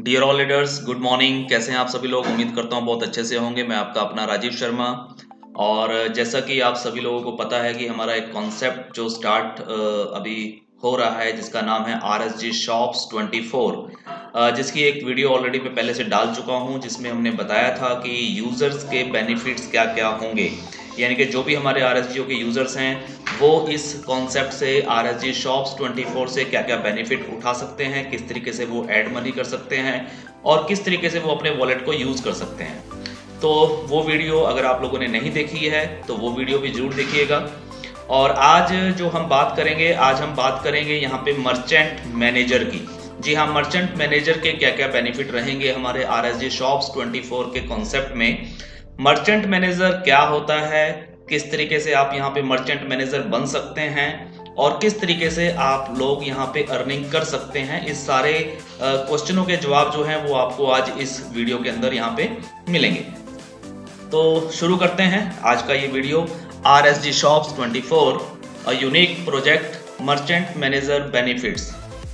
Dear all leaders, good morning. कैसे हैं आप सभी लोग? उम्मीद करता हूं बहुत अच्छे से होंगे। मैं आपका अपना राजीव शर्मा। और जैसा कि आप सभी लोगों को पता है कि हमारा एक कॉन्सेप्ट जो स्टार्ट अभी हो रहा है जिसका नाम है RSG शॉप्स 24, जिसकी एक वीडियो ऑलरेडी मैं पहले से डाल चुका हूं, जिसमें हमने बताया था कि यूज़र्स के बेनिफिट्स क्या क्या होंगे। यानी कि जो भी हमारे RSGO के यूज़र्स हैं वो इस कॉन्सेप्ट से RSG शॉप्स 24 से क्या क्या बेनिफिट उठा सकते हैं, किस तरीके से वो ऐड मनी कर सकते हैं और किस तरीके से वो अपने वॉलेट को यूज़ कर सकते हैं। तो वो वीडियो अगर आप लोगों ने नहीं देखी है तो वो वीडियो भी जरूर देखिएगा। और आज जो हम बात करेंगे, आज हम बात करेंगे यहाँ पे मर्चेंट मैनेजर की। जी हाँ, मर्चेंट मैनेजर के क्या क्या बेनिफिट रहेंगे हमारे RSG शॉप्स 24 के कॉन्सेप्ट में। मर्चेंट मैनेजर क्या होता है, किस तरीके से आप यहाँ पे मर्चेंट मैनेजर बन सकते हैं और किस तरीके से आप लोग यहाँ पे अर्निंग कर सकते हैं, इस सारे क्वेश्चनों के जवाब जो हैं वो आपको आज इस वीडियो के अंदर यहाँ पे मिलेंगे। तो शुरू करते हैं आज का ये video. RSG shops 24 a unique project merchant manager benefits.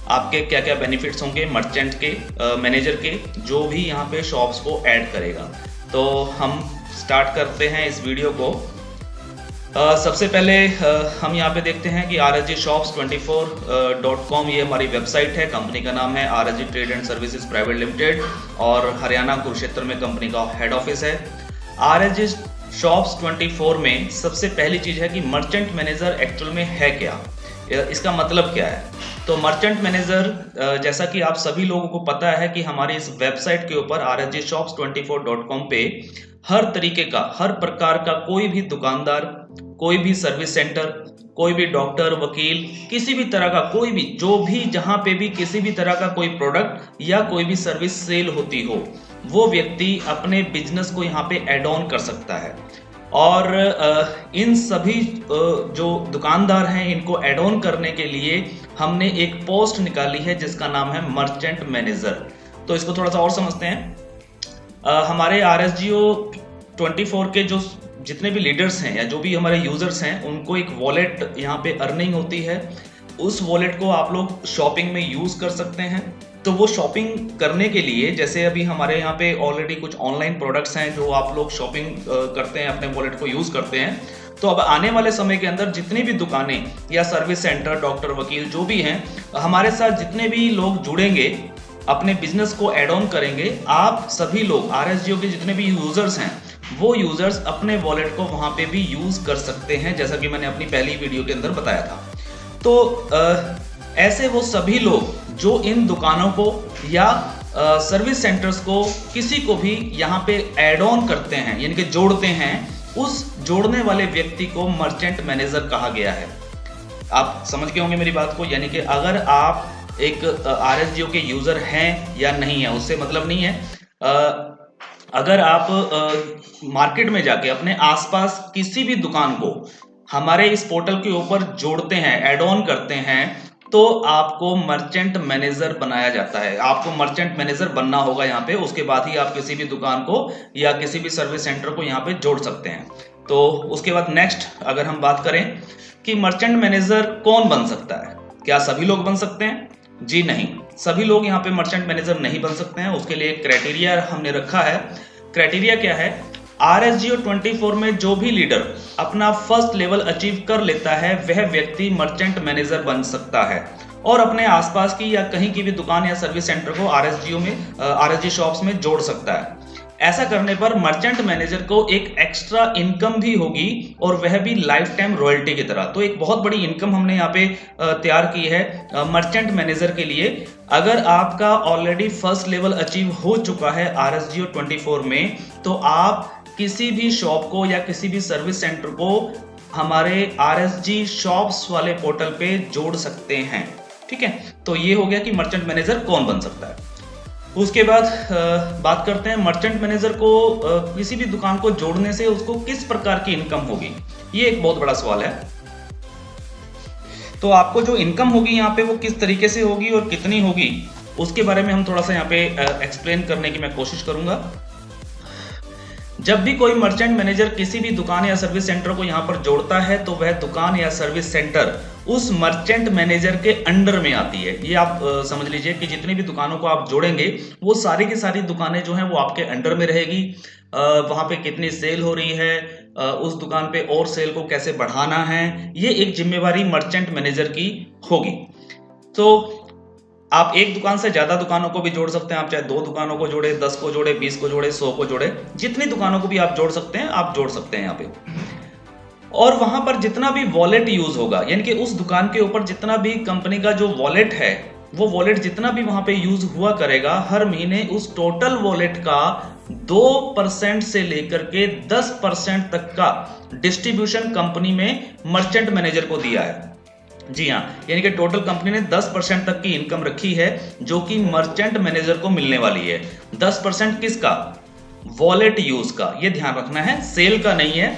आपके क्या क्या बेनिफिट्स होंगे मर्चेंट के मैनेजर के, जो भी यहाँ पे शॉप्स को ऐड करेगा। तो हम स्टार्ट करते हैं इस वीडियो को। सबसे पहले हम यहाँ पे देखते हैं कि RSG शॉप्स 24.com ये हमारी वेबसाइट है। कंपनी का नाम है RSG trade and services private limited और हरियाणा कुरुक्षेत्र में कंपनी का हेड ऑफिस है। RSG शॉप्स 24 में सबसे पहली चीज है कि मर्चेंट मैनेजर एक्चुअल में है क्या, इसका मतलब क्या है। तो मर्चेंट मैनेजर जैसा कि आप सभी लोगों को पता है कि हमारी इस वेबसाइट के ऊपर RSG शॉप्स 24.com पे हर तरीके का, हर प्रकार का कोई भी दुकानदार, कोई भी सर्विस सेंटर, कोई भी डॉक्टर, वकील, किसी भी तरह का कोई भी, जो भी जहां पे भी किसी भी तरह का कोई प्रोडक्ट या कोई भी सर्विस सेल होती हो, वो व्यक्ति अपने बिजनेस को यहाँ पे ऐड ऑन कर सकता है। और इन सभी जो दुकानदार हैं इनको ऐड ऑन करने के लिए हमने एक पोस्ट निकाली है जिसका नाम है मर्चेंट मैनेजर। तो इसको थोड़ा सा और समझते हैं। हमारे RSGO 24 के जो जितने भी लीडर्स हैं या जो भी हमारे यूजर्स हैं उनको एक वॉलेट यहाँ पे अर्निंग होती है। उस वॉलेट को आप लोग शॉपिंग में यूज कर सकते हैं। तो वो शॉपिंग करने के लिए, जैसे अभी हमारे यहाँ पे ऑलरेडी कुछ ऑनलाइन प्रोडक्ट्स हैं जो आप लोग शॉपिंग करते हैं, अपने वॉलेट को यूज करते हैं। तो अब आने वाले समय के अंदर जितनी भी दुकानें या सर्विस सेंटर, डॉक्टर, वकील जो भी हैं, हमारे साथ जितने भी लोग जुड़ेंगे, अपने बिजनेस को एड ऑन करेंगे, आप सभी लोग RSGO के जितने भी यूजर्स हैं वो यूजर्स अपने वॉलेट को वहां पे भी यूज कर सकते हैं, जैसा कि मैंने अपनी पहली वीडियो के अंदर बताया था। तो ऐसे वो सभी लोग जो इन दुकानों को या सर्विस सेंटर्स को, किसी को भी यहाँ पे ऐड ऑन करते हैं यानी कि जोड़ते हैं, उस जोड़ने वाले व्यक्ति को मर्चेंट मैनेजर कहा गया है। आप समझ गए होंगे मेरी बात को। यानी कि अगर आप एक RSGO के यूजर हैं या नहीं है उससे मतलब नहीं है। अगर आप मार्केट में जाके अपने आसपास किसी भी दुकान को हमारे इस पोर्टल के ऊपर जोड़ते हैं, ऐड ऑन करते हैं, तो आपको मर्चेंट मैनेजर बनाया जाता है। आपको मर्चेंट मैनेजर बनना होगा यहाँ पे, उसके बाद ही आप किसी भी दुकान को या किसी भी सर्विस सेंटर को यहाँ पे जोड़ सकते हैं। तो उसके बाद नेक्स्ट अगर हम बात करें कि मर्चेंट मैनेजर कौन बन सकता है, क्या सभी लोग बन सकते हैं? जी नहीं, सभी लोग यहाँ पे मर्चेंट मैनेजर नहीं बन सकते हैं। उसके लिए क्राइटेरिया हमने रखा है। क्राइटेरिया क्या है? RSGO 24 में जो भी लीडर अपना फर्स्ट लेवल अचीव कर लेता है वह व्यक्ति मर्चेंट मैनेजर बन सकता है और अपने आसपास की या कहीं की भी दुकान या सर्विस सेंटर को RSG शॉप्स में जोड़ सकता है। ऐसा करने पर मर्चेंट मैनेजर को एक एक्स्ट्रा इनकम भी होगी और वह भी लाइफ टाइम रॉयल्टी की तरह। तो एक बहुत बड़ी इनकम हमने यहाँ पे तैयार की है मर्चेंट मैनेजर के लिए। अगर आपका ऑलरेडी फर्स्ट लेवल अचीव हो चुका है RSGO 24 में, तो आप किसी भी शॉप को या किसी भी सर्विस सेंटर को हमारे RSG शॉप्स वाले पोर्टल पे जोड़ सकते हैं। ठीक है, तो ये हो गया कि मर्चेंट मैनेजर कौन बन सकता है। उसके बाद बात करते हैं मर्चेंट मैनेजर को किसी भी दुकान को जोड़ने से उसको किस प्रकार की इनकम होगी। ये एक बहुत बड़ा सवाल है। तो आपको जो इनकम होगी यहाँ पे वो किस तरीके से होगी और कितनी होगी, उसके बारे में हम थोड़ा सा यहाँ पे एक्सप्लेन करने की मैं कोशिश करूंगा। जब भी कोई मर्चेंट मैनेजर किसी भी दुकान या सर्विस सेंटर को यहाँ पर जोड़ता है तो वह दुकान या सर्विस सेंटर उस मर्चेंट मैनेजर के अंडर में आती है। ये आप समझ लीजिए कि जितनी भी दुकानों को आप जोड़ेंगे वो सारी की सारी दुकानें जो हैं वो आपके अंडर में रहेगी। वहां पे कितनी सेल हो रही है, उस दुकान पे और सेल को कैसे बढ़ाना है, ये एक जिम्मेवारी मर्चेंट मैनेजर की होगी। तो आप एक दुकान से ज्यादा दुकानों को भी जोड़ सकते हैं। आप चाहे 2 दुकानों को जोड़े, 10 को जोड़े, 20 को जोड़े, 100 को जोड़े, जितनी दुकानों को भी आप जोड़ सकते हैं आप जोड़ सकते हैं यहाँ पे। और वहां पर जितना भी वॉलेट यूज होगा, यानी कि उस दुकान के ऊपर जितना भी कंपनी का जो वॉलेट है, वो वॉलेट जितना भी वहां पे यूज हुआ करेगा, हर महीने उस टोटल वॉलेट का 2% से लेकर के 10% तक का डिस्ट्रीब्यूशन कंपनी में मर्चेंट मैनेजर को दिया है। जी हाँ, यानी कि टोटल कंपनी ने 10% तक की इनकम रखी है जो कि मर्चेंट मैनेजर को मिलने वाली है। 10% किसका? वॉलेट यूज का। ये ध्यान रखना है, सेल का नहीं है,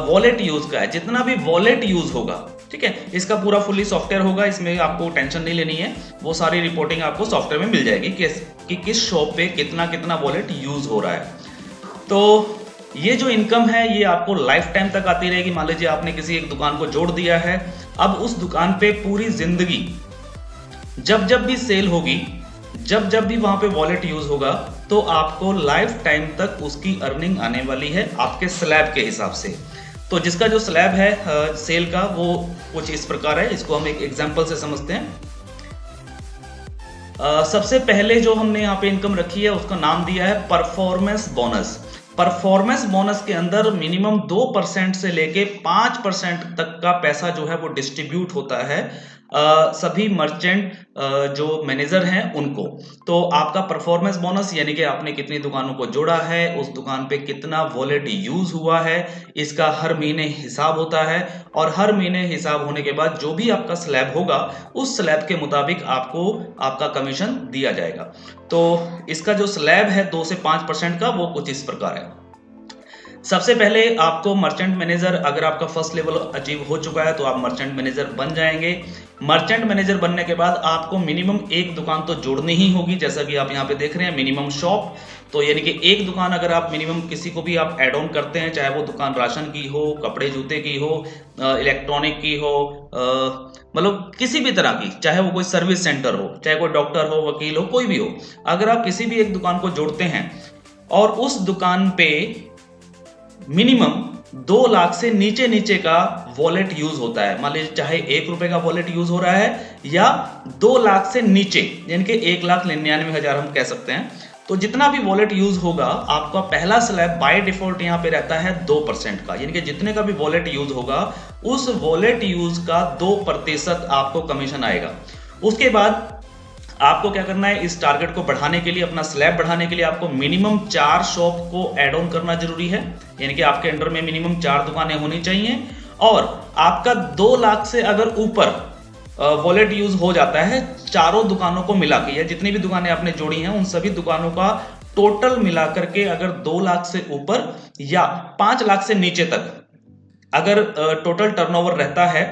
वॉलेट यूज का है। जितना भी वॉलेट यूज होगा, ठीक है, इसका पूरा फुल्ली सॉफ्टवेयर होगा, इसमें आपको टेंशन नहीं लेनी है। वो सारी रिपोर्टिंग आपको सॉफ्टवेयर में मिल जाएगी कि किस शॉप पे कितना कितना वॉलेट यूज हो रहा है। तो ये जो इनकम है ये आपको लाइफ टाइम तक आती रहेगी। मान लीजिए आपने किसी एक दुकान को जोड़ दिया है, अब उस दुकान पे पूरी जिंदगी जब जब भी सेल होगी, जब जब भी वहां पे वॉलेट यूज होगा, तो आपको लाइफ टाइम तक उसकी अर्निंग आने वाली है आपके स्लैब के हिसाब से। तो जिसका जो स्लैब है सेल का, वो कुछ इस प्रकार है। इसको हम एक एग्जांपल से समझते हैं। सबसे पहले जो हमने यहाँ पे इनकम रखी है उसका नाम दिया है परफॉर्मेंस बोनस। परफॉर्मेंस बोनस के अंदर मिनिमम 2% से लेके 5% तक का पैसा जो है वो डिस्ट्रीब्यूट होता है सभी मर्चेंट जो मैनेजर हैं उनको। तो आपका परफॉर्मेंस बोनस यानी कि आपने कितनी दुकानों को जोड़ा है, उस दुकान पे कितना वॉलेट यूज हुआ है, इसका हर महीने हिसाब होता है। और हर महीने हिसाब होने के बाद जो भी आपका स्लैब होगा, उस स्लैब के मुताबिक आपको आपका कमीशन दिया जाएगा। तो इसका जो स्लैब है 2 से 5% का, वो कुछ इस प्रकार है। सबसे पहले आपको मर्चेंट मैनेजर, अगर आपका फर्स्ट लेवल अचीव हो चुका है तो आप मर्चेंट मैनेजर बन जाएंगे। मर्चेंट मैनेजर बनने के बाद आपको मिनिमम एक दुकान तो जोड़नी ही होगी, जैसा कि आप यहाँ पे देख रहे हैं मिनिमम शॉप। तो यानी कि एक दुकान अगर आप मिनिमम किसी को भी आप ऐड ऑन करते हैं, चाहे वो दुकान राशन की हो, कपड़े जूते की हो, इलेक्ट्रॉनिक की हो, मतलब किसी भी तरह की, चाहे वो कोई सर्विस सेंटर हो, चाहे कोई डॉक्टर हो, वकील हो, कोई भी हो, अगर आप किसी भी एक दुकान को जोड़ते हैं और उस दुकान पे मिनिमम 2 लाख से नीचे नीचे का वॉलेट यूज होता है, मान लीजिए चाहे 1 रुपए का वॉलेट यूज हो रहा है या 2 लाख से नीचे, यानी कि 1,99,000 हम कह सकते हैं। तो जितना भी वॉलेट यूज होगा, आपका पहला स्लैब बाय डिफॉल्ट यहाँ पे रहता है 2% का, यानी कि जितने का भी वॉलेट यूज होगा उस वॉलेट यूज का 2% आपको कमीशन आएगा। उसके बाद आपको क्या करना है, इस टारगेट को बढ़ाने के लिए, अपना स्लैब बढ़ाने के लिए आपको मिनिमम 4 शॉप को ऐड ऑन करना जरूरी है, यानी कि आपके अंडर में मिनिमम 4 दुकानें होनी चाहिए। और आपका 2 लाख से अगर ऊपर वॉलेट यूज हो जाता है चारों दुकानों को मिला के, या जितनी भी दुकानें आपने जोड़ी हैं उन सभी दुकानों का टोटल मिलाकर के, अगर 2 लाख से ऊपर या 5 लाख से नीचे तक अगर टोटल टर्नओवर रहता है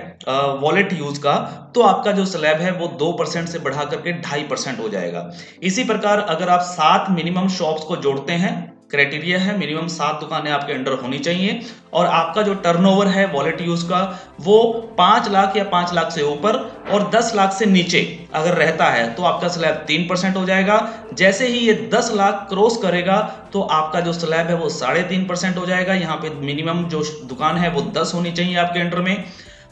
वॉलेट यूज का, तो आपका जो स्लैब है वो 2% से बढ़ा करके 2.5% हो जाएगा। इसी प्रकार अगर आप 7 मिनिमम शॉप्स को जोड़ते हैं, क्राइटेरिया है मिनिमम 7 दुकानें आपके अंडर होनी चाहिए, और आपका जो टर्नओवर है वॉलेट यूज का वो 5 लाख या 5 लाख से ऊपर और 10 लाख से नीचे अगर रहता है तो आपका स्लैब 3% हो जाएगा। जैसे ही ये 10 लाख क्रॉस करेगा तो आपका जो स्लैब है वो 3.5% हो जाएगा। यहाँ पे मिनिमम जो दुकान है वो 10 होनी चाहिए आपके अंडर में।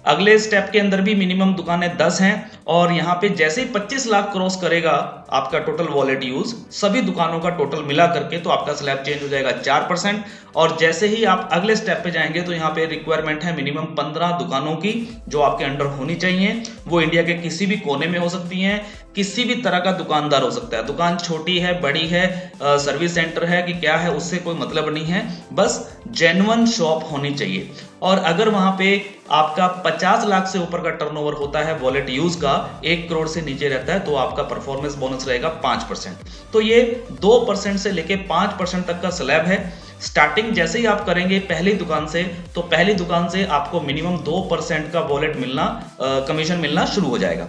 अगले स्टेप के अंदर भी मिनिमम दुकानें 10 हैं, और यहाँ पे जैसे ही 25 लाख क्रॉस करेगा आपका टोटल वॉलेट यूज सभी दुकानों का टोटल मिला करके, तो आपका स्लैब चेंज हो जाएगा 4%। और जैसे ही आप अगले स्टेप पे जाएंगे तो यहाँ पे रिक्वायरमेंट है मिनिमम 15 दुकानों की जो आपके अंडर होनी चाहिए। वो इंडिया के किसी भी कोने में हो सकती हैं, किसी भी तरह का दुकानदार हो सकता है, दुकान छोटी है, बड़ी है, सर्विस सेंटर है कि क्या है, उससे कोई मतलब नहीं है, बस जेन्युइन शॉप होनी चाहिए। और अगर वहां पे आपका 50 लाख से ऊपर का टर्नओवर होता है वॉलेट यूज का, 1 करोड़ से नीचे रहता है, तो आपका परफॉर्मेंस बोनस रहेगा 5%। तो ये 2% से लेके 5% तक का स्लैब है। स्टार्टिंग जैसे ही आप करेंगे पहली दुकान से, तो पहली दुकान से आपको मिनिमम 2% का वॉलेट मिलना, कमीशन मिलना शुरू हो जाएगा।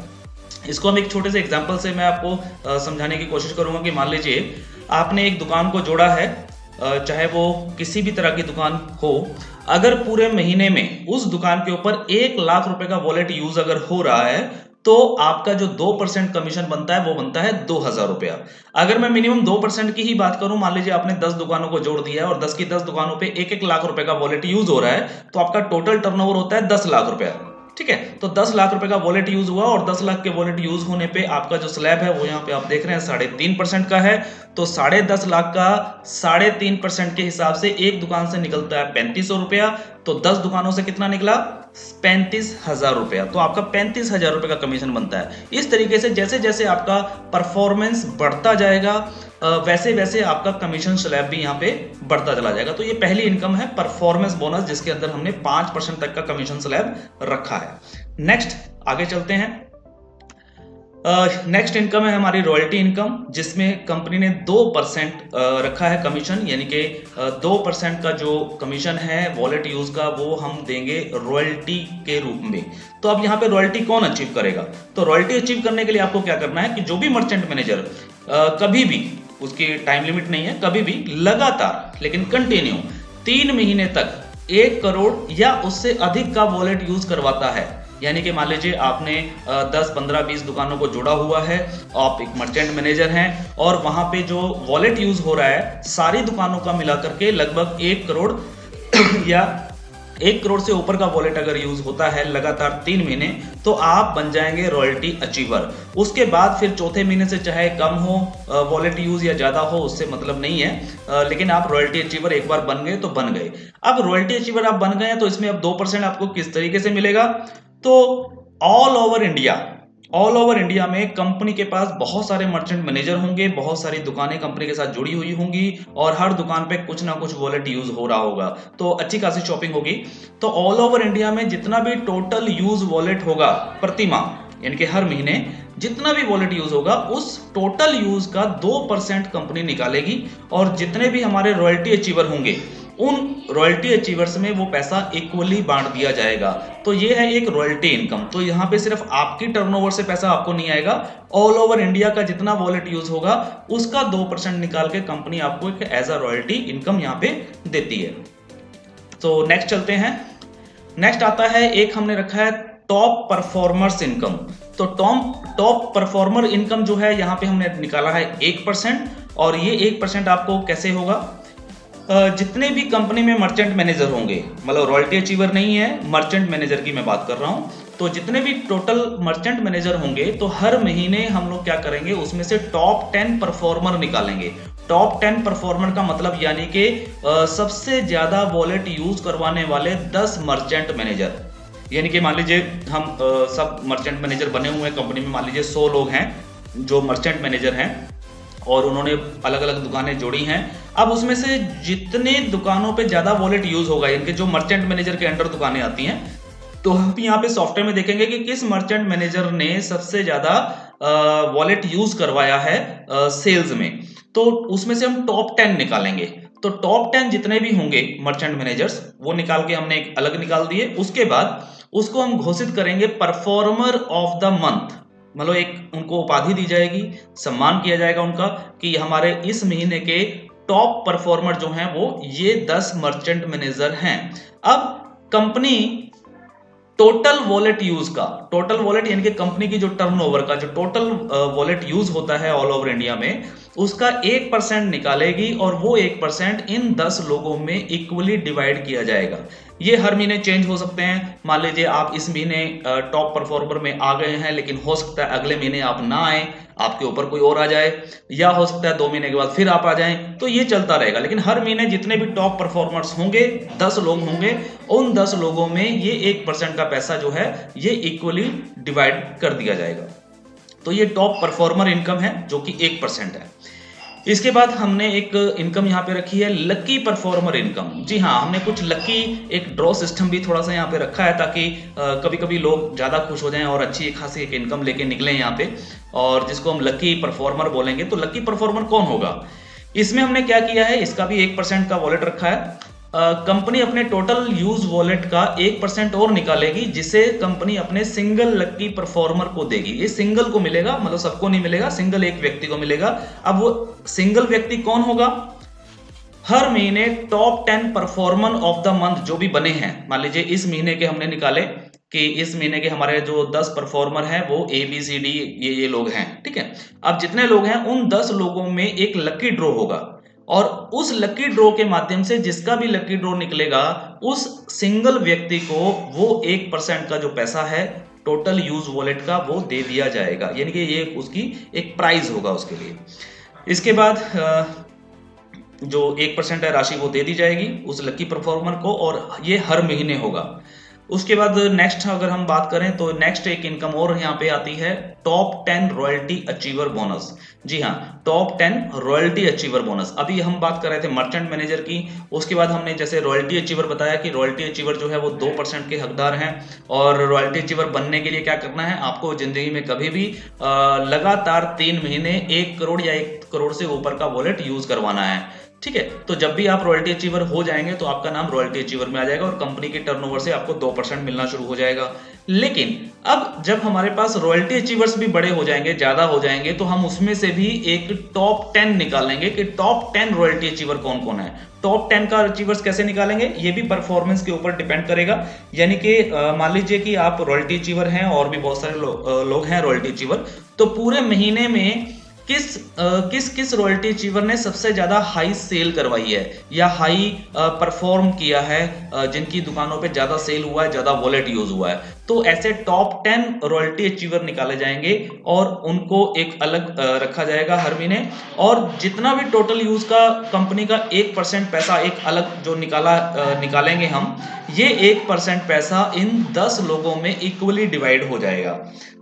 इसको हम एक छोटे से एग्जांपल से मैं आपको समझाने की कोशिश करूंगा कि मान लीजिए आपने एक दुकान को जोड़ा है चाहे वो किसी भी तरह की दुकान हो, अगर पूरे महीने में उस दुकान के ऊपर 1 लाख रुपए का वॉलेट यूज अगर हो रहा है तो आपका जो 2% कमीशन बनता है वो बनता है 2,000 रुपया। अगर मैं मिनिमम 2% की ही बात करूं, मान लीजिए आपने 10 दुकानों को जोड़ दिया है और 10 की 10 दुकानों पे 1-1 लाख रुपए का वॉलेट यूज हो रहा है, तो आपका टोटल टर्नओवर होता है 10 लाख रुपया। ठीक है, तो 10 लाख रुपए का वॉलेट यूज हुआ और 10 लाख के वॉलेट यूज होने पे आपका जो स्लैब है वो यहाँ पे आप देख रहे हैं 3.5% का है। तो 10.5 लाख का 3.5% के हिसाब से एक दुकान से निकलता है 3500 रुपया। तो 10 दुकानों से कितना निकला? 35,000 रुपया। तो आपका 35,000 रुपए का कमीशन बनता है। इस तरीके से जैसे जैसे आपका परफॉर्मेंस बढ़ता जाएगा वैसे वैसे आपका कमीशन स्लैब भी यहाँ पे बढ़ता चला जाएगा। तो ये पहली इनकम है परफॉर्मेंस बोनस, जिसके अंदर हमने 5% तक का कमीशन स्लैब रखा है। नेक्स्ट आगे चलते हैं। नेक्स्ट इनकम है हमारी रॉयल्टी इनकम, जिसमें कंपनी ने 2% रखा है कमीशन, यानी कि 2% का जो कमीशन है वॉलेट यूज का वो हम देंगे रॉयल्टी के रूप में। तो अब यहाँ पे रॉयल्टी कौन अचीव करेगा? तो रॉयल्टी अचीव करने के लिए आपको क्या करना है कि जो भी मर्चेंट मैनेजर कभी भी, उसकी टाइम लिमिट नहीं है, कभी भी लगातार लेकिन कंटिन्यू 3 महीने तक 1 करोड़ या उससे अधिक का वॉलेट यूज करवाता है, यानी कि मान लीजिए आपने 10, 15, 20 दुकानों को जोड़ा हुआ है, आप एक मर्चेंट मैनेजर हैं और वहां पे जो वॉलेट यूज हो रहा है सारी दुकानों का मिला करके लगभग 1 करोड़ या 1 करोड़ से ऊपर का वॉलेट अगर यूज होता है लगातार 3 महीने, तो आप बन जाएंगे रॉयल्टी अचीवर। उसके बाद फिर चौथे महीने से चाहे कम हो वॉलेट यूज या ज्यादा हो, उससे मतलब नहीं है, लेकिन आप रॉयल्टी अचीवर एक बार बन गए तो बन गए। अब रॉयल्टी अचीवर आप बन गए हैं तो इसमें अब 2% आपको किस तरीके से मिलेगा? तो ऑल ओवर इंडिया में कंपनी के पास बहुत सारे मर्चेंट मैनेजर होंगे, बहुत सारी दुकानें कंपनी के साथ जुड़ी हुई होंगी और हर दुकान पे कुछ ना कुछ वॉलेट यूज हो रहा होगा, तो अच्छी खासी शॉपिंग होगी। तो ऑल ओवर इंडिया में जितना भी टोटल यूज वॉलेट होगा प्रति माह, यानी कि हर महीने जितना भी वॉलेट यूज होगा उस टोटल यूज का 2% कंपनी निकालेगी और जितने भी हमारे रॉयल्टी अचीवर होंगे उन रॉयल्टी अचीवर्स में वो पैसा इक्वली बांट दिया जाएगा। तो ये है एक रॉयल्टी इनकम। तो यहाँ पे सिर्फ आपकी टर्नओवर से पैसा आपको नहीं आएगा, ऑल ओवर इंडिया का जितना वॉलेट यूज होगा उसका 2% निकाल के कंपनी आपको एक एज अ रॉयल्टी इनकम यहाँ पे देती है। तो नेक्स्ट चलते हैं। नेक्स्ट आता है एक हमने रखा है टॉप परफॉर्मर्स इनकम। तो टॉप परफॉर्मर इनकम जो है यहाँ पे हमने निकाला है 1%, और ये 1% आपको कैसे होगा? जितने भी कंपनी में मर्चेंट मैनेजर होंगे, मतलब रॉयल्टी अचीवर नहीं है, मर्चेंट मैनेजर की मैं बात कर रहा हूं, तो जितने भी टोटल मर्चेंट मैनेजर होंगे तो हर महीने हम लोग क्या करेंगे, उसमें से टॉप 10 परफॉर्मर निकालेंगे। टॉप 10 परफॉर्मर का मतलब यानी कि सबसे ज्यादा वॉलेट यूज करवाने वाले 10 मर्चेंट मैनेजर, यानी कि मान लीजिए हम सब मर्चेंट मैनेजर बने हुए हैं कंपनी में, मान लीजिए 100 लोग हैं जो मर्चेंट मैनेजर हैं और उन्होंने अलग अलग दुकानें जोड़ी हैं। अब उसमें से जितने दुकानों पे ज्यादा वॉलेट यूज होगा, इनके जो मर्चेंट मैनेजर के अंडर दुकानें आती हैं, तो हम यहाँ पे सॉफ्टवेयर में देखेंगे कि किस मर्चेंट मैनेजर ने सबसे ज्यादा वॉलेट यूज करवाया है सेल्स में, तो उसमें से हम टॉप 10 निकालेंगे। तो टॉप 10 जितने भी होंगे मर्चेंट मैनेजर्स वो निकाल के हमने एक अलग निकाल दिए। उसके बाद उसको हम घोषित करेंगे परफॉर्मर ऑफ द मंथ, मतलब एक उनको उपाधि दी जाएगी, सम्मान किया जाएगा उनका कि हमारे इस महीने के टॉप परफॉर्मर जो हैं वो ये 10 मर्चेंट मैनेजर हैं। अब कंपनी टोटल वॉलेट यूज का, टोटल वॉलेट यानी कि कंपनी की जो टर्नओवर का जो टोटल वॉलेट यूज होता है ऑल ओवर इंडिया में, उसका 1% निकालेगी और वो 1% इन 10 लोगों में इक्वली डिवाइड किया जाएगा। ये हर महीने चेंज हो सकते हैं। मान लीजिए आप इस महीने टॉप परफॉर्मर में आ गए हैं, लेकिन हो सकता है अगले महीने आप ना आए, आपके ऊपर कोई और आ जाए, या हो सकता है 2 महीने के बाद फिर आप आ जाएं, तो ये चलता रहेगा। लेकिन हर महीने जितने भी टॉप परफॉर्मर्स होंगे, 10 लोग होंगे, उन 10 लोगों में ये 1% का पैसा जो है ये इक्वली डिवाइड कर दिया जाएगा। तो ये टॉप परफॉर्मर इनकम है जो कि 1% है। इसके बाद हमने एक इनकम यहाँ पे रखी है लकी परफॉर्मर इनकम। जी हाँ, हमने कुछ लकी एक ड्रॉ सिस्टम भी थोड़ा सा यहाँ पे रखा है ताकि कभी कभी लोग ज़्यादा खुश हो जाएं और अच्छी खासी एक इनकम लेके निकलें यहाँ पे, और जिसको हम लकी परफॉर्मर बोलेंगे। तो लकी परफॉर्मर कौन होगा? इसमें हमने क्या किया है, इसका भी 1% का वॉलेट रखा है। कंपनी अपने टोटल यूज वॉलेट का 1% और निकालेगी, जिसे कंपनी अपने सिंगल लकी परफॉर्मर को देगी। ये सिंगल को मिलेगा, मतलब सबको नहीं मिलेगा, सिंगल एक व्यक्ति को मिलेगा। अब वो सिंगल व्यक्ति कौन होगा? हर महीने top 10 performer of the month जो भी बने हैं, मान लीजिए इस महीने के हमने निकाले कि इस महीने के हमारे जो 10 परफॉर्मर हैं वो ABCD ये लोग हैं, ठीक है। अब जितने लोग हैं उन 10 लोगों में एक लकी ड्रॉ होगा और उस लकी ड्रॉ के माध्यम से जिसका भी लकी ड्रॉ निकलेगा उस सिंगल व्यक्ति को वो 1% का जो पैसा है टोटल यूज वॉलेट का वो दे दिया जाएगा, यानी कि ये उसकी एक प्राइज होगा उसके लिए। इसके बाद जो 1% है राशि वो दे दी जाएगी उस लकी परफॉर्मर को और ये हर महीने होगा। उसके बाद नेक्स्ट अगर हम बात करें तो नेक्स्ट एक इनकम और यहाँ पे आती है टॉप 10 रॉयल्टी अचीवर बोनस। जी हाँ, टॉप 10 रॉयल्टी अचीवर बोनस। अभी हम बात कर रहे थे मर्चेंट मैनेजर की, उसके बाद हमने जैसे रॉयल्टी अचीवर बताया कि रॉयल्टी अचीवर जो है वो 2% के हकदार हैं और रॉयल्टी अचीवर बनने के लिए क्या करना है, आपको जिंदगी में कभी भी लगातार 3 महीने 1 करोड़ या 1 करोड़ से ऊपर का वॉलेट यूज करवाना है, ठीक है। तो जब भी आप रॉयल्टी अचीवर हो जाएंगे तो आपका नाम रॉयल्टी अचीवर में आ जाएगा और कंपनी के टर्नओवर से आपको 2% मिलना शुरू हो जाएगा। लेकिन अब जब हमारे पास रॉयल्टी अचीवर्स भी बड़े हो जाएंगे, ज्यादा हो जाएंगे, तो हम उसमें से भी एक टॉप 10 निकालेंगे कि टॉप 10 रॉयल्टी अचीवर कौन कौन है। टॉप 10 का अचीवर्स कैसे निकालेंगे, ये भी परफॉर्मेंस के ऊपर डिपेंड करेगा। यानी कि मान लीजिए कि आप रॉयल्टी अचीवर हैं और भी बहुत सारे लोग हैं रॉयल्टी अचीवर, तो पूरे महीने में किस रॉयल्टी अचीवर ने सबसे ज्यादा हाई सेल करवाई है या हाई परफॉर्म किया है, जिनकी दुकानों पे ज्यादा सेल हुआ है, ज्यादा वॉलेट यूज हुआ है, तो ऐसे टॉप 10 रॉयल्टी अचीवर निकाले जाएंगे और उनको एक अलग रखा जाएगा हर महीने। और जितना भी टोटल यूज का कंपनी का 1% पैसा एक अलग जो निकालेंगे हम, ये 1% पैसा इन 10 लोगों में इक्वली डिवाइड हो जाएगा।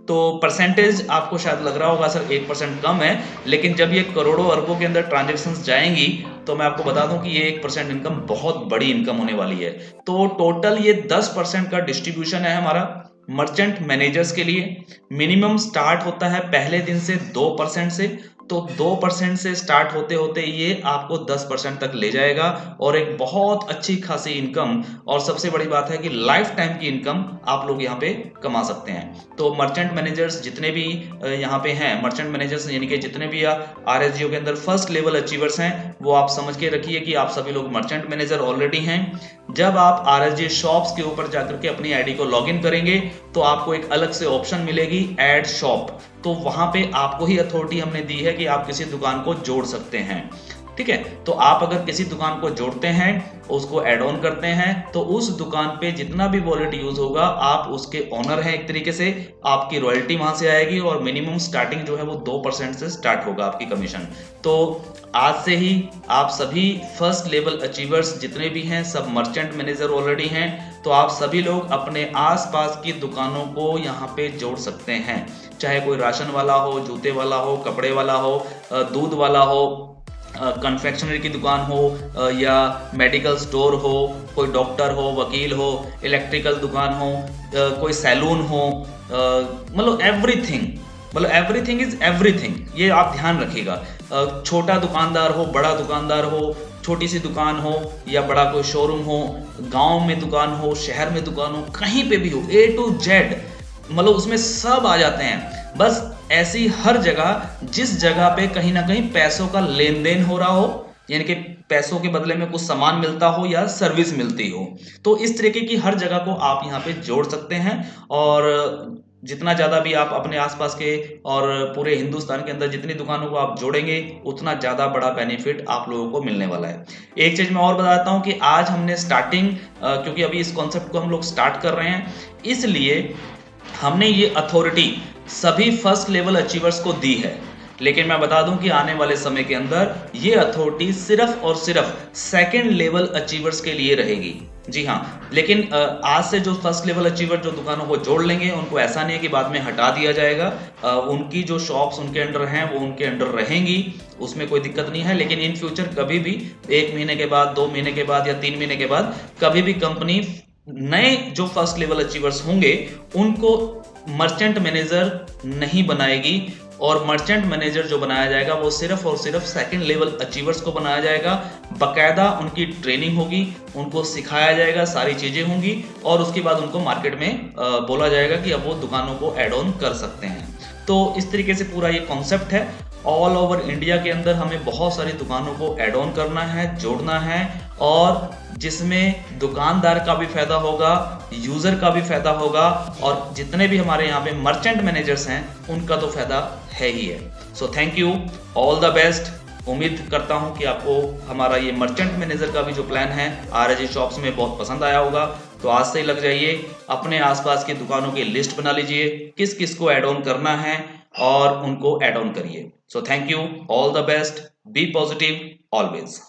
तो परसेंटेज आपको शायद लग रहा होगा सर 1% कम है, लेकिन जब ये करोड़ों अरबों के अंदर ट्रांजैक्शंस जाएंगी तो मैं आपको बता दूं कि ये 1% इनकम बहुत बड़ी इनकम होने वाली है। तो टोटल ये 10% का डिस्ट्रीब्यूशन है हमारा मर्चेंट मैनेजर्स के लिए। मिनिमम स्टार्ट होता है पहले दिन से 2% से, तो 2% से स्टार्ट होते होते ये आपको 10% तक ले जाएगा और एक बहुत अच्छी खासी इनकम, और सबसे बड़ी बात है कि लाइफ टाइम की इनकम आप लोग यहाँ पे कमा सकते हैं। तो मर्चेंट मैनेजर्स जितने भी यहाँ पे हैं, मर्चेंट मैनेजर्स यानी कि जितने भी RSGO के अंदर फर्स्ट लेवल अचीवर्स हैं, वो आप समझ के रखिए कि आप सभी लोग मर्चेंट मैनेजर ऑलरेडी हैं। जब आप RSG शॉप्स के ऊपर जाकर के अपनी आईडी को लॉगिन करेंगे तो आपको एक अलग से ऑप्शन मिलेगी ऐड शॉप, तो वहां पे आपको ही अथॉरिटी हमने दी है कि आप किसी दुकान को जोड़ सकते हैं, ठीक है। तो आप अगर किसी दुकान को जोड़ते हैं, उसको ऐड ऑन करते हैं, तो उस दुकान पे जितना भी वॉलेट यूज होगा आप उसके ओनर हैं एक तरीके से, आपकी रॉयल्टी वहां से आएगी और मिनिमम स्टार्टिंग जो है वो 2% से स्टार्ट होगा आपकी कमीशन। तो आज से ही आप सभी फर्स्ट लेवल अचीवर्स जितने भी हैं सब मर्चेंट मैनेजर ऑलरेडी हैं, तो आप सभी लोग अपने आसपास की दुकानों को यहाँ पे जोड़ सकते हैं, चाहे कोई राशन वाला हो, जूते वाला हो, कपड़े वाला हो, दूध वाला हो, कन्फेक्शनरी की दुकान हो या मेडिकल स्टोर हो, कोई डॉक्टर हो, वकील हो, इलेक्ट्रिकल दुकान हो, कोई सैलून हो, मतलब एवरीथिंग इज एवरीथिंग, ये आप ध्यान रखिएगा। छोटा दुकानदार हो, बड़ा दुकानदार हो, छोटी सी दुकान हो या बड़ा कोई शोरूम हो, गांव में दुकान हो, शहर में दुकान हो, कहीं पे भी हो, A to Z मतलब उसमें सब आ जाते हैं। बस ऐसी हर जगह जिस जगह पे कहीं ना कहीं पैसों का लेन देन हो रहा हो, यानी कि पैसों के बदले में कुछ सामान मिलता हो या सर्विस मिलती हो, तो इस तरीके की हर जगह को आप यहाँ पे जोड़ सकते हैं। और जितना ज़्यादा भी आप अपने आसपास के और पूरे हिंदुस्तान के अंदर जितनी दुकानों को आप जोड़ेंगे उतना ज़्यादा बड़ा बेनिफिट आप लोगों को मिलने वाला है। एक चीज़ मैं और बताता हूँ कि आज हमने स्टार्टिंग, क्योंकि अभी इस कॉन्सेप्ट को हम लोग स्टार्ट कर रहे हैं, इसलिए हमने ये अथॉरिटी सभी फर्स्ट लेवल अचीवर्स को दी है, लेकिन मैं बता दूं कि आने वाले समय के अंदर ये अथॉरिटी सिर्फ और सिर्फ सेकंड लेवल अचीवर्स के लिए रहेगी। जी हाँ, लेकिन आज से जो फर्स्ट लेवल अचीवर जो दुकानों को जोड़ लेंगे उनको ऐसा नहीं है कि बाद में हटा दिया जाएगा, उनकी जो शॉप्स उनके अंडर हैं वो उनके अंडर रहेंगी, उसमें कोई दिक्कत नहीं है। लेकिन इन फ्यूचर कभी भी 1 महीने के बाद, 2 महीने के बाद या 3 महीने के बाद कभी भी कंपनी नए जो फर्स्ट लेवल अचीवर्स होंगे उनको मर्चेंट मैनेजर नहीं बनाएगी, और मर्चेंट मैनेजर जो बनाया जाएगा वो सिर्फ और सिर्फ सेकंड लेवल अचीवर्स को बनाया जाएगा। बकायदा उनकी ट्रेनिंग होगी, उनको सिखाया जाएगा, सारी चीजें होंगी, और उसके बाद उनको मार्केट में बोला जाएगा कि अब वो दुकानों को ऐड ऑन कर सकते हैं। तो इस तरीके से पूरा ये कॉन्सेप्ट है। ऑल ओवर इंडिया के अंदर हमें बहुत सारी दुकानों को ऐड ऑन करना है, जोड़ना है, और जिसमें दुकानदार का भी फायदा होगा, यूजर का भी फायदा होगा, और जितने भी हमारे यहाँ पे मर्चेंट मैनेजर्स हैं उनका तो फायदा है ही है। सो thank you, all the best. उम्मीद करता हूं कि आपको हमारा ये मर्चेंट मैनेजर का भी जो प्लान है RJ शॉप्स में बहुत पसंद आया होगा। तो आज से ही लग जाइए, अपने आसपास की दुकानों की लिस्ट बना लीजिए, किस किस को ऐड ऑन करना है और उनको ऐड ऑन करिए। So thank you, all the best, be positive always.